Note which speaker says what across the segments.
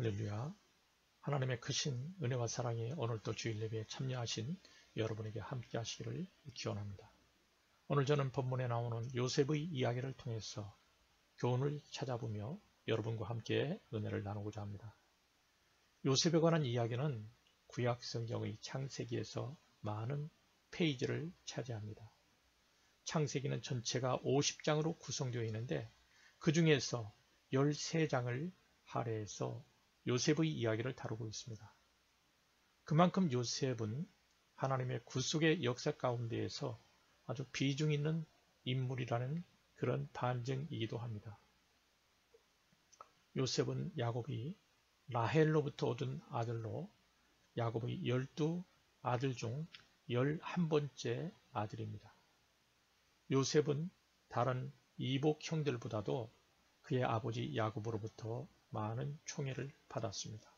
Speaker 1: 할렐루야. 하나님의 크신 은혜와 사랑이 오늘도 주일 예배에 참여하신 여러분에게 함께 하시기를 기원합니다. 오늘 저는 본문에 나오는 요셉의 이야기를 통해서 교훈을 찾아보며 여러분과 함께 은혜를 나누고자 합니다. 요셉에 관한 이야기는 구약 성경의 창세기에서 많은 페이지를 차지합니다. 창세기는 전체가 50장으로 구성되어 있는데 그 중에서 13장을 할애해서 요셉의 이야기를 다루고 있습니다. 그만큼 요셉은 하나님의 구속의 역사 가운데에서 아주 비중 있는 인물이라는 그런 반증이기도 합니다. 요셉은 야곱이 라헬로부터 얻은 아들로 야곱의 12아들 중 11번째 아들입니다. 요셉은 다른 이복 형들보다도 그의 아버지 야곱으로부터 많은 총애를 받았습니다.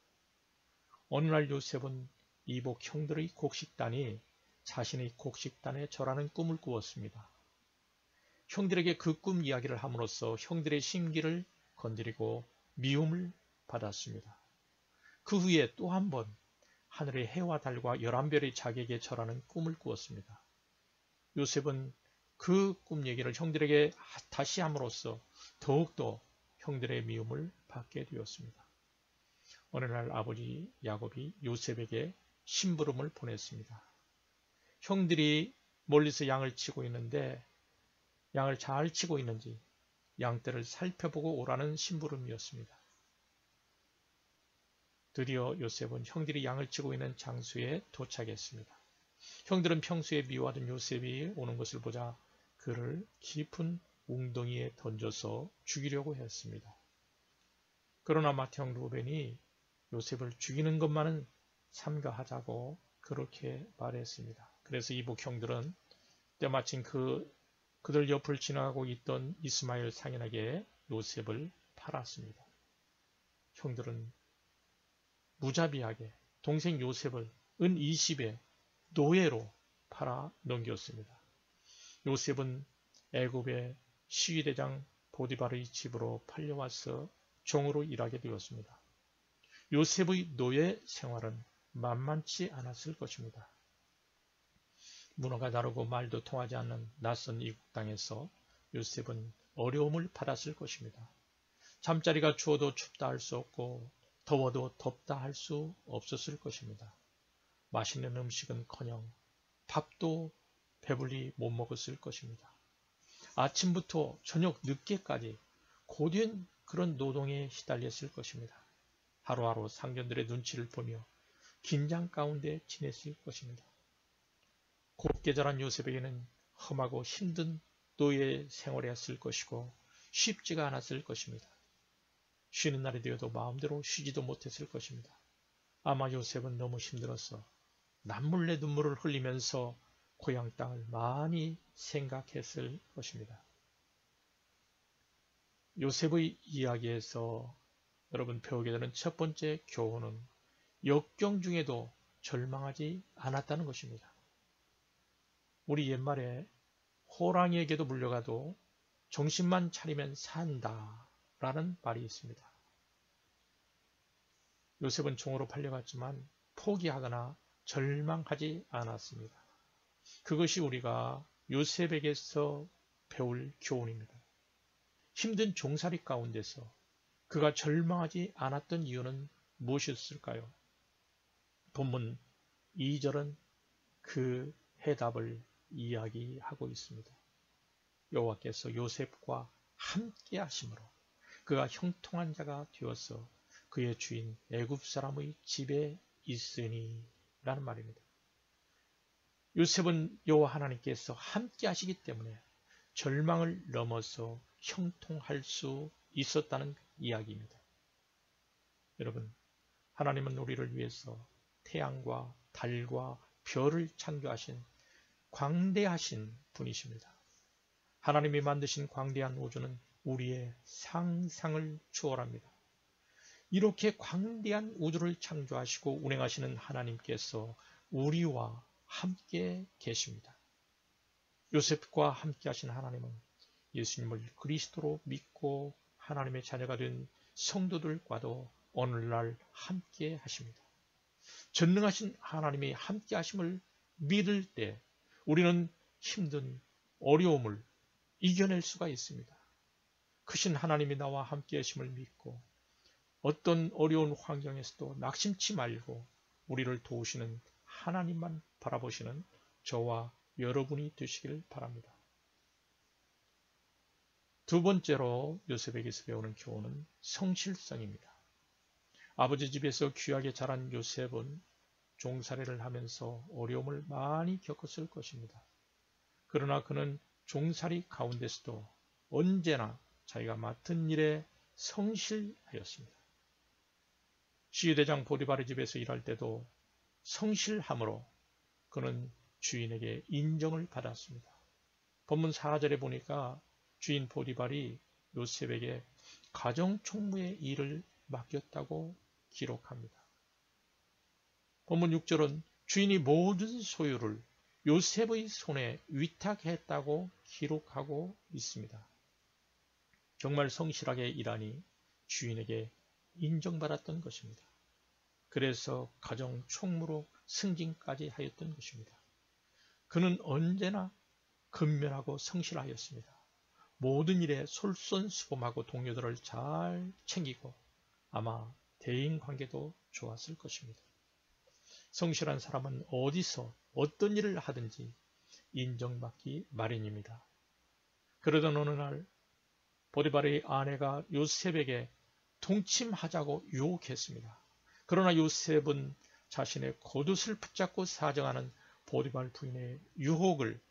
Speaker 1: 어느 날 요셉은 이복 형들의 곡식단이 자신의 곡식단에 절하는 꿈을 꾸었습니다. 형들에게 그 꿈 이야기를 함으로써 형들의 심기를 건드리고 미움을 받았습니다. 그 후에 또 한 번 하늘의 해와 달과 11별의 자기에게 절하는 꿈을 꾸었습니다. 요셉은 그 꿈 얘기를 형들에게 다시 함으로써 더욱더 형들의 미움을 받게 되었습니다. 어느 날 아버지 야곱이 요셉에게 심부름을 보냈습니다. 형들이 멀리서 양을 치고 있는데 양을 잘 치고 있는지 양떼를 살펴보고 오라는 심부름이었습니다. 드디어 요셉은 형들이 양을 치고 있는 장소에 도착했습니다. 형들은 평소에 미워하던 요셉이 오는 것을 보자 그를 깊은 웅덩이에 던져서 죽이려고 했습니다. 그러나 맏형 루벤이 요셉을 죽이는 것만은 삼가하자고 그렇게 말했습니다. 그래서 이복 형들은 때마침 그들 옆을 지나가고 있던 이스마엘 상인에게 요셉을 팔았습니다. 형들은 무자비하게 동생 요셉을 은 20에 노예로 팔아 넘겼습니다. 요셉은 애굽의 시위대장 보디발의 집으로 팔려와서 종으로 일하게 되었습니다. 요셉의 노예 생활은 만만치 않았을 것입니다. 문화가 다르고 말도 통하지 않는 낯선 이국 땅에서 요셉은 어려움을 받았을 것입니다. 잠자리가 추워도 춥다 할 수 없고 더워도 덥다 할 수 없었을 것입니다. 맛있는 음식은커녕 밥도 배불리 못 먹었을 것입니다. 아침부터 저녁 늦게까지 고된 그런 노동에 시달렸을 것입니다. 하루하루 상전들의 눈치를 보며 긴장 가운데 지냈을 것입니다. 곱게 자란 요셉에게는 험하고 힘든 노예 생활이었을 것이고 쉽지가 않았을 것입니다. 쉬는 날이 되어도 마음대로 쉬지도 못했을 것입니다. 아마 요셉은 너무 힘들어서 남몰래 눈물을 흘리면서 고향 땅을 많이 생각했을 것입니다. 요셉의 이야기에서 여러분 배우게 되는 첫 번째 교훈은 역경 중에도 절망하지 않았다는 것입니다. 우리 옛말에 호랑이에게도 물려가도 정신만 차리면 산다 라는 말이 있습니다. 요셉은 종으로 팔려갔지만 포기하거나 절망하지 않았습니다. 그것이 우리가 요셉에게서 배울 교훈입니다. 힘든 종살이 가운데서 그가 절망하지 않았던 이유는 무엇이었을까요? 본문 2절은 그 해답을 이야기하고 있습니다. 여호와께서 요셉과 함께 하심으로 그가 형통한 자가 되어서 그의 주인 애굽 사람의 집에 있으니 라는 말입니다. 요셉은 여호와 하나님께서 함께 하시기 때문에 절망을 넘어서 형통할 수 있었다는 이야기입니다. 여러분, 하나님은 우리를 위해서 태양과 달과 별을 창조하신 광대하신 분이십니다. 하나님이 만드신 광대한 우주는 우리의 상상을 초월합니다. 이렇게 광대한 우주를 창조하시고 운행하시는 하나님께서 우리와 함께 계십니다. 요셉과 함께 하신 하나님은 예수님을 그리스도로 믿고 하나님의 자녀가 된 성도들과도 오늘날 함께 하십니다. 전능하신 하나님이 함께 하심을 믿을 때 우리는 힘든 어려움을 이겨낼 수가 있습니다. 크신 하나님이 나와 함께 하심을 믿고 어떤 어려운 환경에서도 낙심치 말고 우리를 도우시는 하나님만 바라보시는 저와 여러분이 되시길 바랍니다. 두 번째로 요셉에게서 배우는 교훈은 성실성입니다. 아버지 집에서 귀하게 자란 요셉은 종살이를 하면서 어려움을 많이 겪었을 것입니다. 그러나 그는 종살이 가운데서도 언제나 자기가 맡은 일에 성실하였습니다. 시위대장 보디발의 집에서 일할 때도 성실함으로 그는 주인에게 인정을 받았습니다. 본문 4절에 보니까 주인 보디발이 요셉에게 가정총무의 일을 맡겼다고 기록합니다. 본문 6절은 주인이 모든 소유를 요셉의 손에 위탁했다고 기록하고 있습니다. 정말 성실하게 일하니 주인에게 인정받았던 것입니다. 그래서 가정총무로 승진까지 하였던 것입니다. 그는 언제나 근면하고 성실하였습니다. 모든 일에 솔선수범하고 동료들을 잘 챙기고 아마 대인관계도 좋았을 것입니다. 성실한 사람은 어디서 어떤 일을 하든지 인정받기 마련입니다. 그러던 어느 날 보디발의 아내가 요셉에게 동침하자고 유혹했습니다. 그러나 요셉은 자신의 겉옷을 붙잡고 사정하는 보디발 부인의 유혹을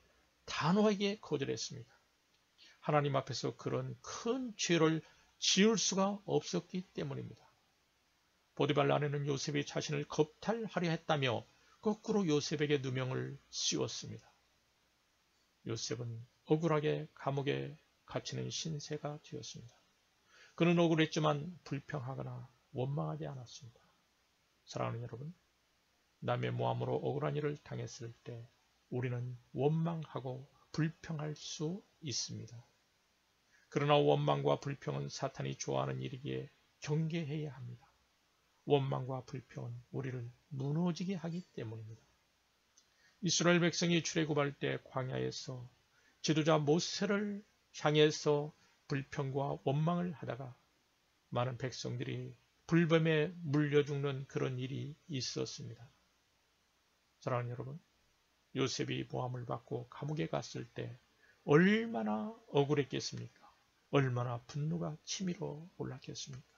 Speaker 1: 단호하게 거절했습니다. 하나님 앞에서 그런 큰 죄를 지을 수가 없었기 때문입니다. 보디발 아내는 요셉이 자신을 겁탈하려 했다며 거꾸로 요셉에게 누명을 씌웠습니다. 요셉은 억울하게 감옥에 갇히는 신세가 되었습니다. 그는 억울했지만 불평하거나 원망하지 않았습니다. 사랑하는 여러분, 남의 모함으로 억울한 일을 당했을 때 우리는 원망하고 불평할 수 있습니다. 그러나 원망과 불평은 사탄이 좋아하는 일이기에 경계해야 합니다. 원망과 불평은 우리를 무너지게 하기 때문입니다. 이스라엘 백성이 출애굽할 때 광야에서 지도자 모세를 향해서 불평과 원망을 하다가 많은 백성들이 불뱀에 물려 죽는 그런 일이 있었습니다. 사랑하는 여러분, 요셉이 모함을 받고 감옥에 갔을 때 얼마나 억울했겠습니까? 얼마나 분노가 치밀어 올랐겠습니까?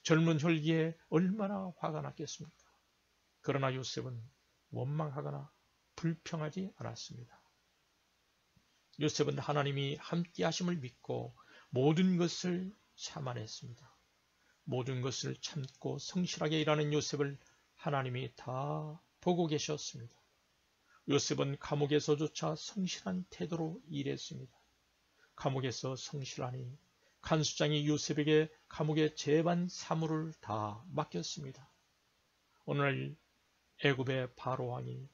Speaker 1: 젊은 혈기에 얼마나 화가 났겠습니까? 그러나 요셉은 원망하거나 불평하지 않았습니다. 요셉은 하나님이 함께 하심을 믿고 모든 것을 참아냈습니다. 모든 것을 참고 성실하게 일하는 요셉을 하나님이 다 보고 계셨습니다. 요셉은 감옥에서조차 성실한 태도로 일했습니다. 감옥에서 성실하니 간수장이 요셉에게 감옥의 재반 사무를 다 맡겼습니다. 오늘 애굽의 바로 왕이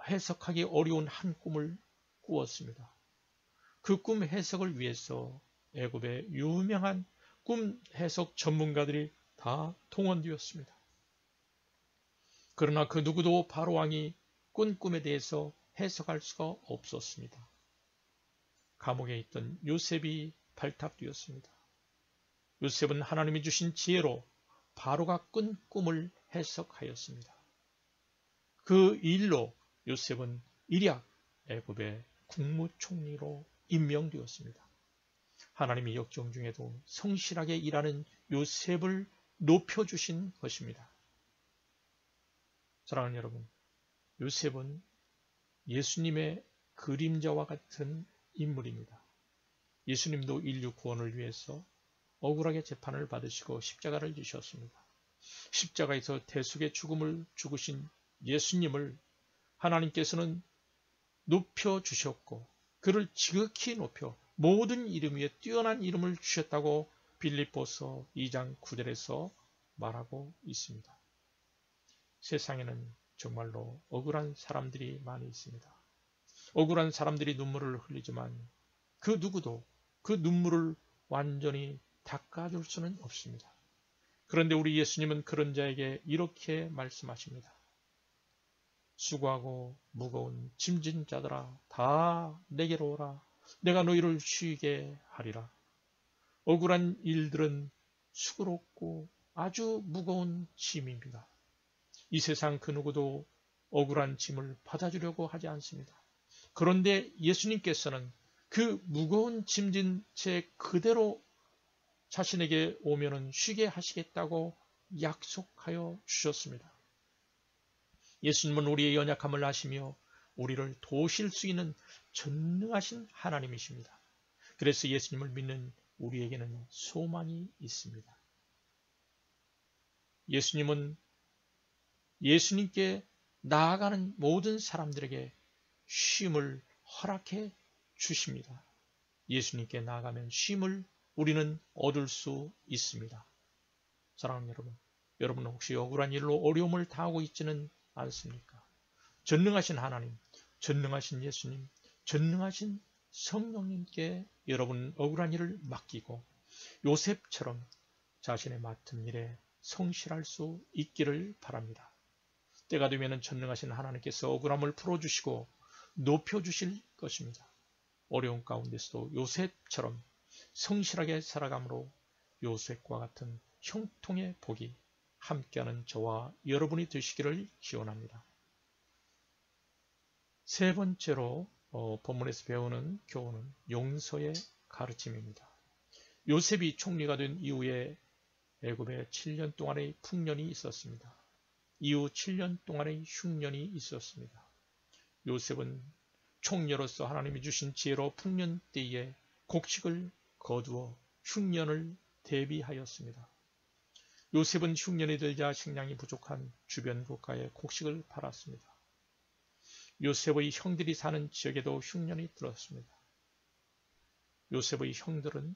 Speaker 1: 해석하기 어려운 한 꿈을 꾸었습니다. 그 꿈 해석을 위해서 애굽의 유명한 꿈 해석 전문가들이 다 동원되었습니다. 그러나 그 누구도 바로 왕이 꾼 꿈에 대해서 해석할 수가 없었습니다. 감옥에 있던 요셉이 발탁되었습니다. 요셉은 하나님이 주신 지혜로 바로가 꾼 꿈을 해석하였습니다. 그 일로 요셉은 일약 애굽의 국무총리로 임명되었습니다. 하나님이 역경 중에도 성실하게 일하는 요셉을 높여주신 것입니다. 사랑하는 여러분, 요셉은 예수님의 그림자와 같은 인물입니다. 예수님도 인류 구원을 위해서 억울하게 재판을 받으시고 십자가를 지셨습니다. 십자가에서 대속의 죽음을 죽으신 예수님을 하나님께서는 높여주셨고 그를 지극히 높여 모든 이름 위에 뛰어난 이름을 주셨다고 빌립보서 2장 9절에서 말하고 있습니다. 세상에는 정말로 억울한 사람들이 많이 있습니다. 억울한 사람들이 눈물을 흘리지만 그 누구도 그 눈물을 완전히 닦아줄 수는 없습니다. 그런데 우리 예수님은 그런 자에게 이렇게 말씀하십니다. 수고하고 무거운 짐진 자들아 다 내게로 오라. 내가 너희를 쉬게 하리라. 억울한 일들은 수고롭고 아주 무거운 짐입니다. 이 세상 그 누구도 억울한 짐을 받아주려고 하지 않습니다. 그런데 예수님께서는 그 무거운 짐진 채 그대로 자신에게 오면은 쉬게 하시겠다고 약속하여 주셨습니다. 예수님은 우리의 연약함을 아시며 우리를 도우실 수 있는 전능하신 하나님이십니다. 그래서 예수님을 믿는 우리에게는 소망이 있습니다. 예수님은 예수님께 나아가는 모든 사람들에게 쉼을 허락해 주십니다. 예수님께 나아가면 쉼을 우리는 얻을 수 있습니다. 사랑하는 여러분, 여러분은 혹시 억울한 일로 어려움을 당하고 있지는 않습니까? 전능하신 하나님, 전능하신 예수님, 전능하신 성령님께 여러분 억울한 일을 맡기고 요셉처럼 자신의 맡은 일에 성실할 수 있기를 바랍니다. 때가 되면 전능하신 하나님께서 억울함을 풀어주시고 높여주실 것입니다. 어려운 가운데서도 요셉처럼 성실하게 살아감으로 요셉과 같은 형통의 복이 함께하는 저와 여러분이 되시기를 기원합니다. 세 번째로 본문에서 배우는 교훈은 용서의 가르침입니다. 요셉이 총리가 된 이후에 애굽에 7년 동안의 풍년이 있었습니다. 이후 7년 동안의 흉년이 있었습니다. 요셉은 총리로서 하나님이 주신 지혜로 풍년 때에 곡식을 거두어 흉년을 대비하였습니다. 요셉은 흉년이 들자 식량이 부족한 주변 국가에 곡식을 팔았습니다. 요셉의 형들이 사는 지역에도 흉년이 들었습니다. 요셉의 형들은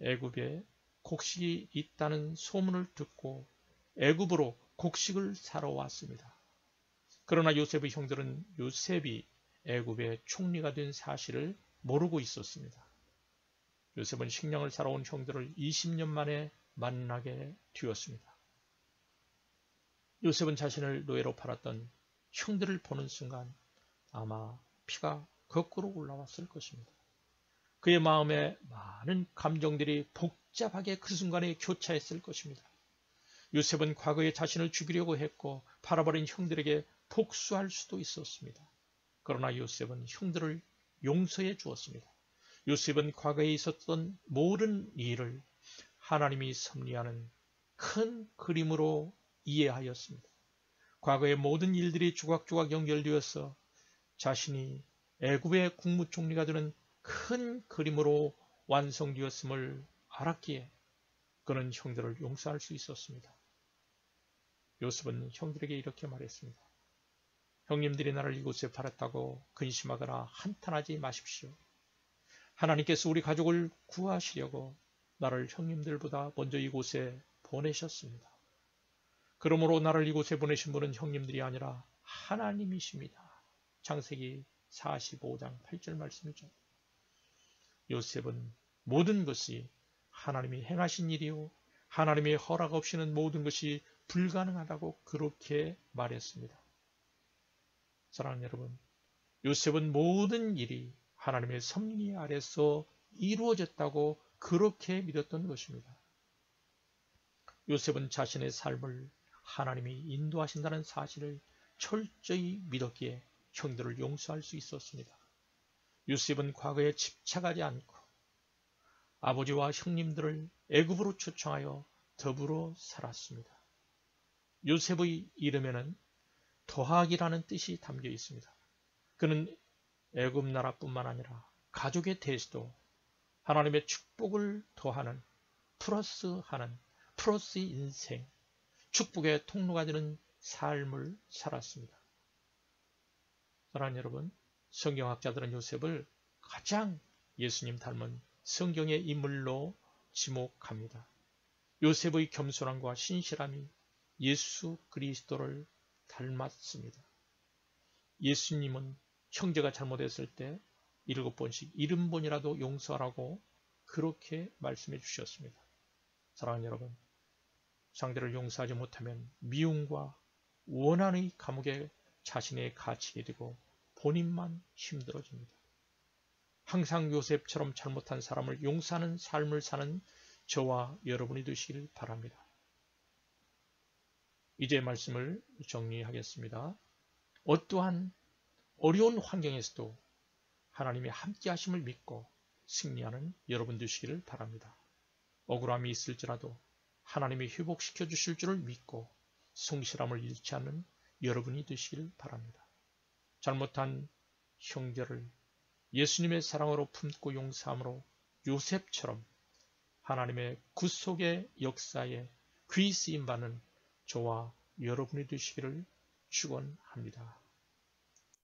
Speaker 1: 애굽에 곡식이 있다는 소문을 듣고 애굽으로 곡식을 사러 왔습니다. 그러나 요셉의 형들은 요셉이 애굽의 총리가 된 사실을 모르고 있었습니다. 요셉은 식량을 사러 온 형들을 20년 만에 만나게 되었습니다. 요셉은 자신을 노예로 팔았던 형들을 보는 순간 아마 피가 거꾸로 올라왔을 것입니다. 그의 마음에 많은 감정들이 복잡하게 그 순간에 교차했을 것입니다. 요셉은 과거에 자신을 죽이려고 했고 팔아버린 형들에게 복수할 수도 있었습니다. 그러나 요셉은 형들을 용서해 주었습니다. 요셉은 과거에 있었던 모든 일을 하나님이 섭리하는 큰 그림으로 이해하였습니다. 과거의 모든 일들이 조각조각 연결되어서 자신이 애굽의 국무총리가 되는 큰 그림으로 완성되었음을 알았기에 그는 형들을 용서할 수 있었습니다. 요셉은 형들에게 이렇게 말했습니다. 형님들이 나를 이곳에 팔았다고 근심하거나 한탄하지 마십시오. 하나님께서 우리 가족을 구하시려고 나를 형님들보다 먼저 이곳에 보내셨습니다. 그러므로 나를 이곳에 보내신 분은 형님들이 아니라 하나님이십니다. 창세기 45장 8절 말씀이죠. 요셉은 모든 것이 하나님이 행하신 일이요 하나님의 허락 없이는 모든 것이 불가능하다고 그렇게 말했습니다. 사랑하는 여러분, 요셉은 모든 일이 하나님의 섭리 아래서 이루어졌다고 그렇게 믿었던 것입니다. 요셉은 자신의 삶을 하나님이 인도하신다는 사실을 철저히 믿었기에 형들을 용서할 수 있었습니다. 요셉은 과거에 집착하지 않고 아버지와 형님들을 애굽으로 초청하여 더불어 살았습니다. 요셉의 이름에는 더하기라는 뜻이 담겨 있습니다. 그는 애굽 나라뿐만 아니라 가족에 대해서도 하나님의 축복을 더하는 플러스 인생, 축복의 통로가 되는 삶을 살았습니다. 사랑하는 여러분, 성경학자들은 요셉을 가장 예수님 닮은 성경의 인물로 지목합니다. 요셉의 겸손함과 신실함이 예수 그리스도를 닮았습니다. 예수님은 형제가 잘못했을 때 7번씩 70번이라도 용서하라고 그렇게 말씀해 주셨습니다. 사랑하는 여러분, 상대를 용서하지 못하면 미움과 원한의 감옥에 자신의 갇히게 되고 본인만 힘들어집니다. 항상 요셉처럼 잘못한 사람을 용서하는 삶을 사는 저와 여러분이 되시길 바랍니다. 이제 말씀을 정리하겠습니다. 어떠한 어려운 환경에서도 하나님의 함께 하심을 믿고 승리하는 여러분 되시기를 바랍니다. 억울함이 있을지라도 하나님이 회복시켜 주실 줄을 믿고 성실함을 잃지 않는 여러분이 되시길 바랍니다. 잘못한 형제를 예수님의 사랑으로 품고 용서함으로 요셉처럼 하나님의 구속의 역사에 귀 쓰임 받는 저와 여러분이 되시기를 축원합니다.